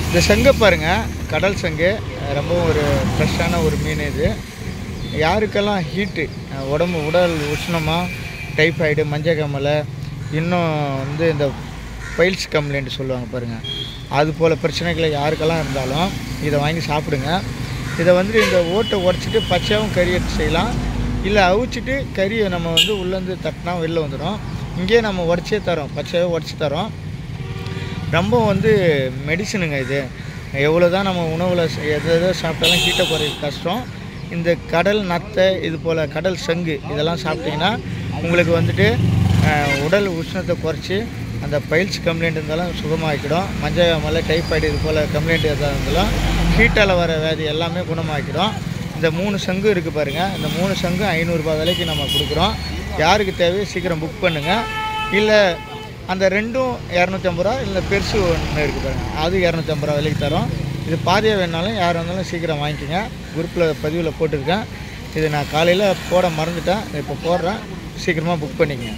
இந்த சங்கை பாருங்கள், கடல் சங்கு. ரொம்பவும் ஒரு ஃப்ரெஷ்ஷான ஒரு மீன் இது. யாருக்கெல்லாம் ஹீட்டு, உடல் உஷ்ணமாக, டைஃபாய்டு, மஞ்சக்காமலை, இன்னும் இந்த பைல்ஸ் கம்ப்ளைண்ட் சொல்லுவாங்க பாருங்கள், அது போல் பிரச்சனைகளை யாருக்கெல்லாம் இருந்தாலும் இதை வாங்கி சாப்பிடுங்க. இதை இந்த ஓட்டை உடச்சிட்டு பச்சையாகவும் கறி எடுத்து செய்யலாம். இல்லை அவிச்சிட்டு கறியை நம்ம உள்ளேருந்து தட்டினா வெளில வந்துடும். இங்கேயே நம்ம உடச்சே தரோம், பச்சையாக உடச்சி தரோம். ரொம்ப மெடிசனுங்க இது. எவ்வளோ தான் நம்ம உணவில் எதோ சாப்பிட்டாலும் ஹீட்டை குறைக்க கஷ்டம். இந்த கடல் நத்தை, இது போல் கடல் சங்கு இதெல்லாம் சாப்பிட்டிங்கன்னா உங்களுக்கு உடல் உஷ்ணத்தை குறைச்சி அந்த பைல்ஸ் கம்ப்ளைண்ட் இருந்தாலும் சுகமாக்கிடும். மஞ்சள் டைஃபாய்டு இது போல் கம்ப்ளைண்ட் எதாக இருந்தாலும் ஹீட்டால் வர வியாதி எல்லாமே குணமாக்கிடும். இந்த 3 சங்கு இருக்குது பாருங்கள். இந்த 3 சங்கு 500 ரூபாய் விலைக்கு நம்ம கொடுக்குறோம். யாருக்கு தேவையோ சீக்கிரம் புக் பண்ணுங்கள். இல்லை அந்த ரெண்டும் 250 ரூபா, இல்லை பெருசு ஒன்று இருக்குது பாருங்கள், அது 250 ரூபா விலைக்கு தரோம். இது பாதியாக வேணாலும் யார் வந்தாலும் சீக்கிரம் வாங்கிக்கோங்க. குரூப்பில் பதிவில் போட்டிருக்கேன். இது நான் காலையில் போட மறந்துட்டேன், இப்போ போடுறேன். சீக்கிரமாக புக் பண்ணிக்கங்க.